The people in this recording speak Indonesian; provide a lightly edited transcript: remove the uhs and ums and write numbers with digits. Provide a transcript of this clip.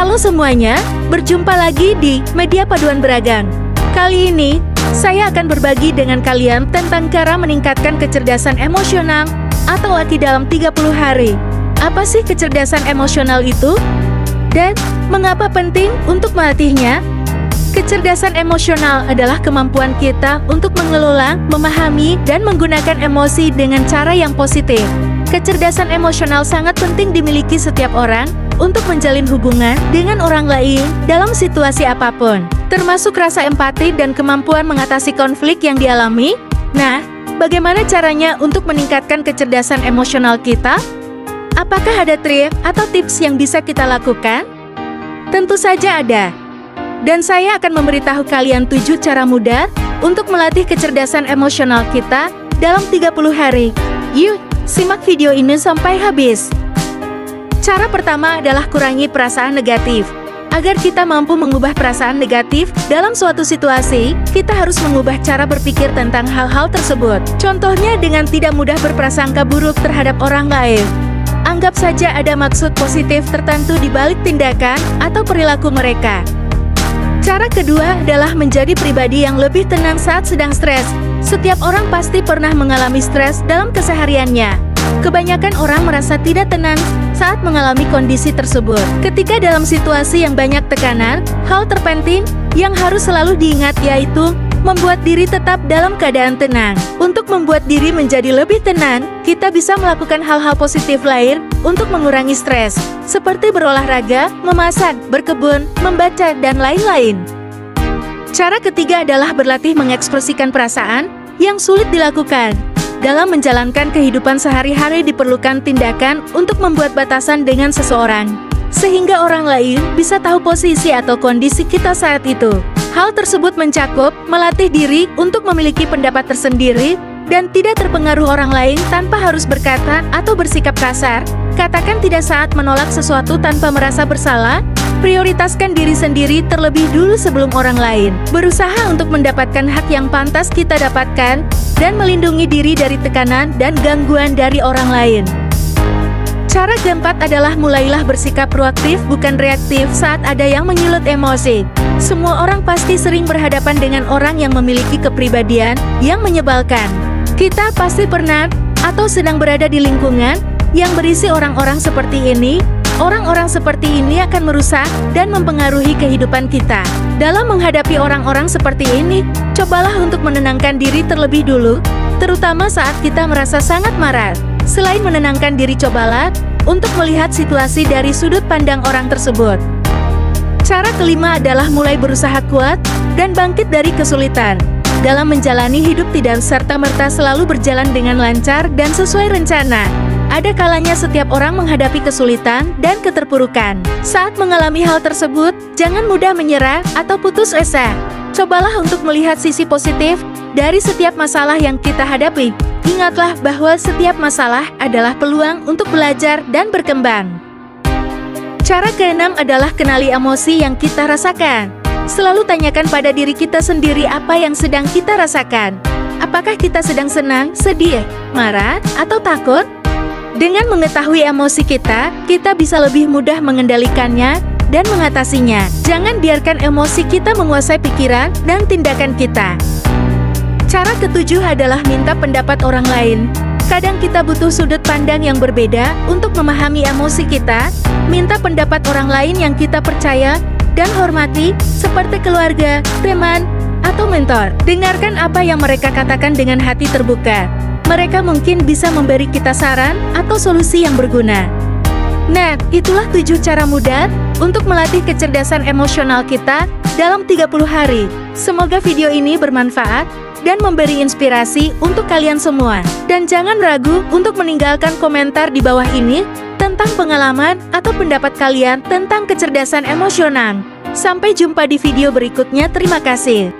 Halo semuanya, berjumpa lagi di Media Paduan Beragam. Kali ini, saya akan berbagi dengan kalian tentang cara meningkatkan kecerdasan emosional atau AKI dalam 30 hari. Apa sih kecerdasan emosional itu? Dan mengapa penting untuk melatihnya? Kecerdasan emosional adalah kemampuan kita untuk mengelola, memahami, dan menggunakan emosi dengan cara yang positif. Kecerdasan emosional sangat penting dimiliki setiap orang untuk menjalin hubungan dengan orang lain dalam situasi apapun, termasuk rasa empati dan kemampuan mengatasi konflik yang dialami. Nah, bagaimana caranya untuk meningkatkan kecerdasan emosional kita? Apakah ada trik atau tips yang bisa kita lakukan? Tentu saja ada. Dan saya akan memberitahu kalian 7 cara mudah untuk melatih kecerdasan emosional kita dalam 30 hari. Yuk, simak video ini sampai habis. Cara pertama adalah kurangi perasaan negatif. Agar kita mampu mengubah perasaan negatif dalam suatu situasi, kita harus mengubah cara berpikir tentang hal-hal tersebut. Contohnya dengan tidak mudah berprasangka buruk terhadap orang lain. Anggap saja ada maksud positif tertentu di balik tindakan atau perilaku mereka. Cara kedua adalah menjadi pribadi yang lebih tenang saat sedang stres. Setiap orang pasti pernah mengalami stres dalam kesehariannya. Kebanyakan orang merasa tidak tenang saat mengalami kondisi tersebut. Ketika dalam situasi yang banyak tekanan, hal terpenting yang harus selalu diingat yaitu membuat diri tetap dalam keadaan tenang. Untuk membuat diri menjadi lebih tenang, kita bisa melakukan hal-hal positif lain untuk mengurangi stres, seperti berolahraga, memasak, berkebun, membaca, dan lain-lain. Cara ketiga adalah berlatih mengekspresikan perasaan yang sulit dilakukan. Dalam menjalankan kehidupan sehari-hari diperlukan tindakan untuk membuat batasan dengan seseorang, sehingga orang lain bisa tahu posisi atau kondisi kita saat itu. Hal tersebut mencakup melatih diri untuk memiliki pendapat tersendiri dan tidak terpengaruh orang lain tanpa harus berkata atau bersikap kasar. Katakan tidak saat menolak sesuatu tanpa merasa bersalah. Prioritaskan diri sendiri terlebih dulu sebelum orang lain. Berusaha untuk mendapatkan hak yang pantas kita dapatkan dan melindungi diri dari tekanan dan gangguan dari orang lain. Cara keempat adalah mulailah bersikap proaktif bukan reaktif saat ada yang menyulut emosi. Semua orang pasti sering berhadapan dengan orang yang memiliki kepribadian yang menyebalkan. Kita pasti pernah atau sedang berada di lingkungan yang berisi orang-orang seperti ini. Orang-orang seperti ini akan merusak dan mempengaruhi kehidupan kita. Dalam menghadapi orang-orang seperti ini, cobalah untuk menenangkan diri terlebih dulu, terutama saat kita merasa sangat marah. Selain menenangkan diri, cobalah untuk melihat situasi dari sudut pandang orang tersebut. Cara kelima adalah mulai berusaha kuat dan bangkit dari kesulitan. Dalam menjalani hidup tidak serta-merta selalu berjalan dengan lancar dan sesuai rencana. Ada kalanya setiap orang menghadapi kesulitan dan keterpurukan. Saat mengalami hal tersebut, jangan mudah menyerah atau putus asa. Cobalah untuk melihat sisi positif dari setiap masalah yang kita hadapi. Ingatlah bahwa setiap masalah adalah peluang untuk belajar dan berkembang. Cara keenam adalah kenali emosi yang kita rasakan. Selalu tanyakan pada diri kita sendiri apa yang sedang kita rasakan. Apakah kita sedang senang, sedih, marah, atau takut? Dengan mengetahui emosi kita bisa lebih mudah mengendalikannya dan mengatasinya. Jangan biarkan emosi kita menguasai pikiran dan tindakan kita. Cara ketujuh adalah minta pendapat orang lain. Kadang kita butuh sudut pandang yang berbeda untuk memahami emosi kita. Minta pendapat orang lain yang kita percaya dan hormati, seperti keluarga, teman, atau mentor. Dengarkan apa yang mereka katakan dengan hati terbuka. Mereka mungkin bisa memberi kita saran atau solusi yang berguna. Nah, itulah 7 cara mudah untuk melatih kecerdasan emosional kita dalam 30 hari. Semoga video ini bermanfaat dan memberi inspirasi untuk kalian semua. Dan jangan ragu untuk meninggalkan komentar di bawah ini tentang pengalaman atau pendapat kalian tentang kecerdasan emosional. Sampai jumpa di video berikutnya. Terima kasih.